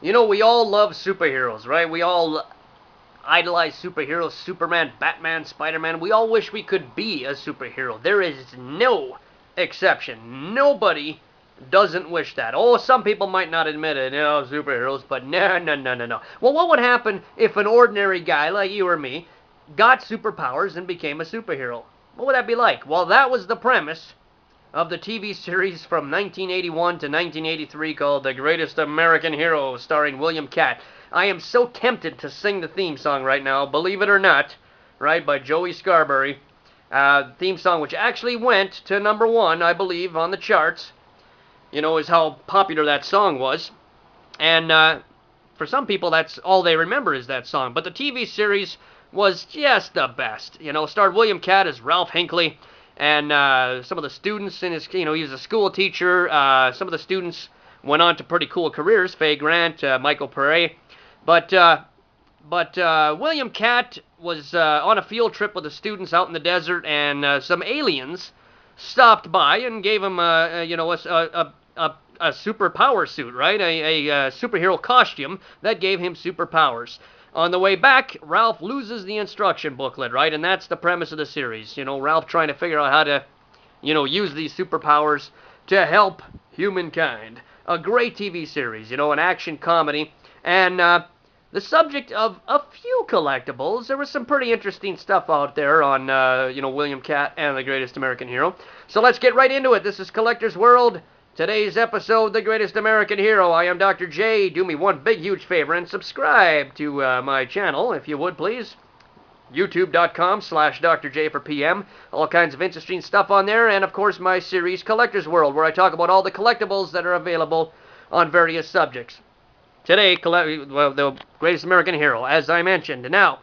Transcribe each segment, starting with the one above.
You know, we all love superheroes, right? We all idolize superheroes, Superman, Batman, Spider-Man. We all wish we could be a superhero. There is no exception. Nobody doesn't wish that. Oh, some people might not admit it, superheroes, but no, no, no, no, no. Well, what would happen if an ordinary guy like you or me got superpowers and became a superhero? What would that be like? Well, that was the premise of the TV series from 1981 to 1983 called The Greatest American Hero, starring William Catt. I am so tempted to sing the theme song right now, believe it or not, right, by Joey Scarberry. Theme song which actually went to #1, I believe, on the charts. Is how popular that song was. And for some people, that's all they remember is that song. But the TV series was just the best. Starred William Catt as Ralph Hinckley. And some of the students in his, he was a school teacher. Some of the students went on to pretty cool careers. Faye Grant, Michael Pare. But William Catt was on a field trip with the students out in the desert, and some aliens stopped by and gave him a superpower suit, right? A superhero costume that gave him superpowers. On the way back, Ralph loses the instruction booklet, right? And that's the premise of the series. Ralph trying to figure out how to, use these superpowers to help humankind. A great TV series, an action comedy. And the subject of a few collectibles. There was some pretty interesting stuff out there on, William Catt and The Greatest American Hero. So let's get right into it. This is Collector's World. Today's episode, The Greatest American Hero. I am Dr. J. Do me one big, huge favor and subscribe to my channel, if you would, please. YouTube.com/Dr. J for PM. All kinds of interesting stuff on there. And, of course, my series, Collector's World, where I talk about all the collectibles that are available on various subjects. Today, The Greatest American Hero, as I mentioned. Now,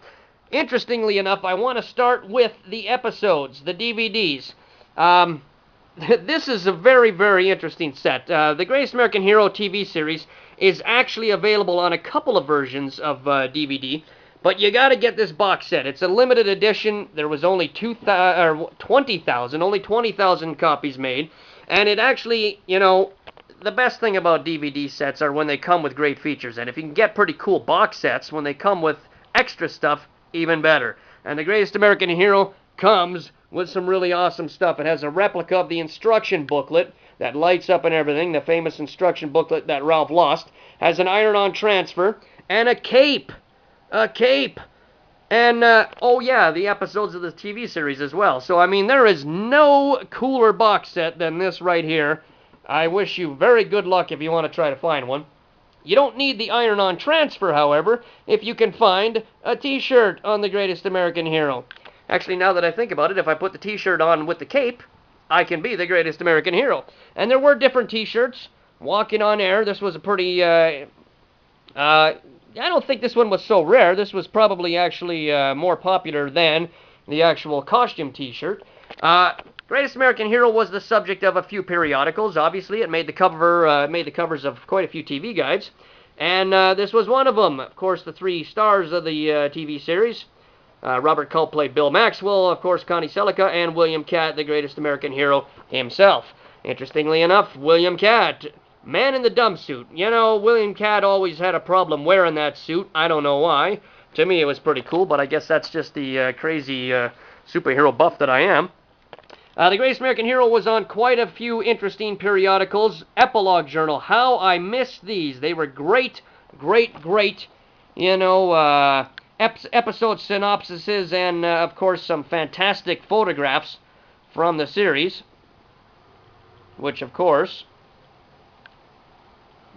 interestingly enough, I want to start with the episodes, the DVDs. This is a very, very interesting set. The Greatest American Hero TV series is actually available on a couple of versions of DVD, but you got to get this box set. It's a limited edition. There was only 20,000 copies made, and it actually, the best thing about DVD sets are when they come with great features, and if you can get pretty cool box sets when they come with extra stuff, even better. And The Greatest American Hero comes with some really awesome stuff. It has a replica of the instruction booklet that lights up and everything, the famous instruction booklet that Ralph lost. Has an iron-on transfer and a cape. A cape. And, oh yeah, the episodes of the TV series as well. So, I mean, there is no cooler box set than this right here. I wish you very good luck if you want to try to find one. You don't need the iron-on transfer, however, if you can find a t-shirt on The Greatest American Hero. Actually, now that I think about it, if I put the t-shirt on with the cape, I can be the Greatest American Hero. And there were different t-shirts. Walking on Air, this was a pretty, I don't think this one was so rare. This was probably actually more popular than the actual costume t-shirt. Greatest American Hero was the subject of a few periodicals. Obviously, it made the covers of quite a few TV guides. And this was one of them. Of course, the 3 stars of the TV series. Robert Culp played Bill Maxwell, of course, Connie Selica, and William Catt, the Greatest American Hero himself. Interestingly enough, William Catt, man in the dumb suit. William Catt always had a problem wearing that suit. I don't know why. To me, it was pretty cool, but I guess that's just the crazy superhero buff that I am. The Greatest American Hero was on quite a few interesting periodicals. Epilogue Journal, how I missed these. They were great, great, great, episode synopsises and, of course, some fantastic photographs from the series. Which, of course,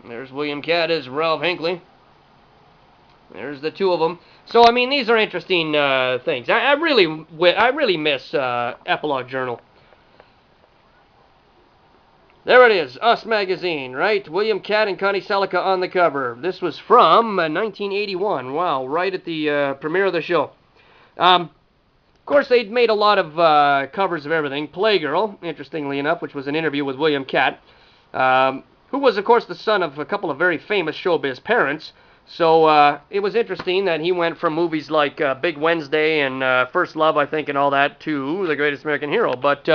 there's William Catt as Ralph Hinckley. There's the 2 of them. So, I mean, these are interesting things. I really miss Epilogue Journal. There it is, Us Magazine, right? William Catt and Connie Selica on the cover. This was from 1981. Wow, right at the premiere of the show. Of course, they'd made a lot of covers of everything. Playgirl, interestingly enough, which was an interview with William Catt, who was, of course, the son of a couple of very famous showbiz parents. So it was interesting that he went from movies like Big Wednesday and First Love, I think, and all that, to The Greatest American Hero. But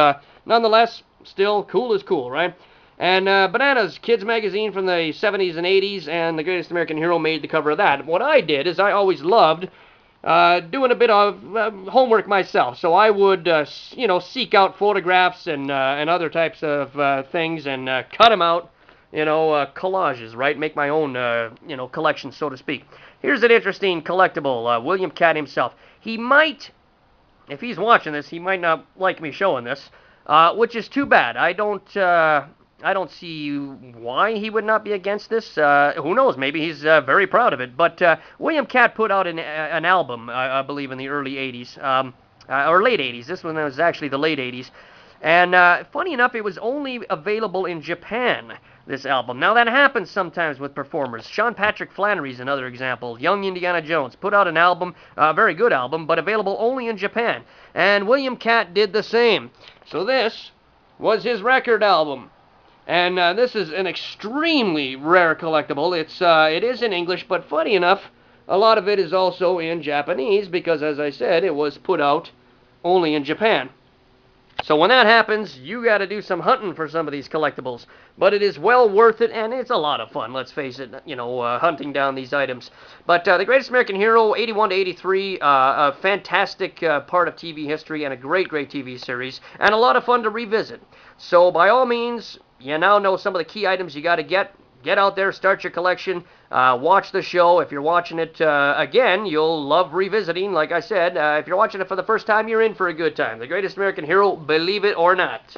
nonetheless, still cool is cool, right? And Bananas, kids magazine from the 70s and 80s, and The Greatest American Hero made the cover of that. What I did is I always loved doing a bit of homework myself. So I would, seek out photographs and other types of things and cut them out, collages, right? Make my own, collection, so to speak. Here's an interesting collectible. William Catt himself. He might, if he's watching this, he might not like me showing this, which is too bad. I don't see why he would not be against this. Who knows? Maybe he's very proud of it. But William Catt put out an album, I believe, in the early 80s, or late 80s. This one was actually the late 80s. And funny enough, it was only available in Japan, this album. Now, that happens sometimes with performers. Sean Patrick Flannery's another example. Young Indiana Jones put out an album, a very good album, but available only in Japan. And William Catt did the same. So this was his record album. And this is an extremely rare collectible. It is in English, but funny enough, a lot of it is also in Japanese because, as I said, it was put out only in Japan. So when that happens, you got to do some hunting for some of these collectibles. But it is well worth it, and it's a lot of fun, let's face it, hunting down these items. But The Greatest American Hero, 81 to 83, a fantastic part of TV history and a great, great TV series, and a lot of fun to revisit. So by all means, you now know some of the key items you got to get. Get out there, start your collection, watch the show. If you're watching it again, you'll love revisiting. Like I said, if you're watching it for the first time, you're in for a good time. The Greatest American Hero, believe it or not.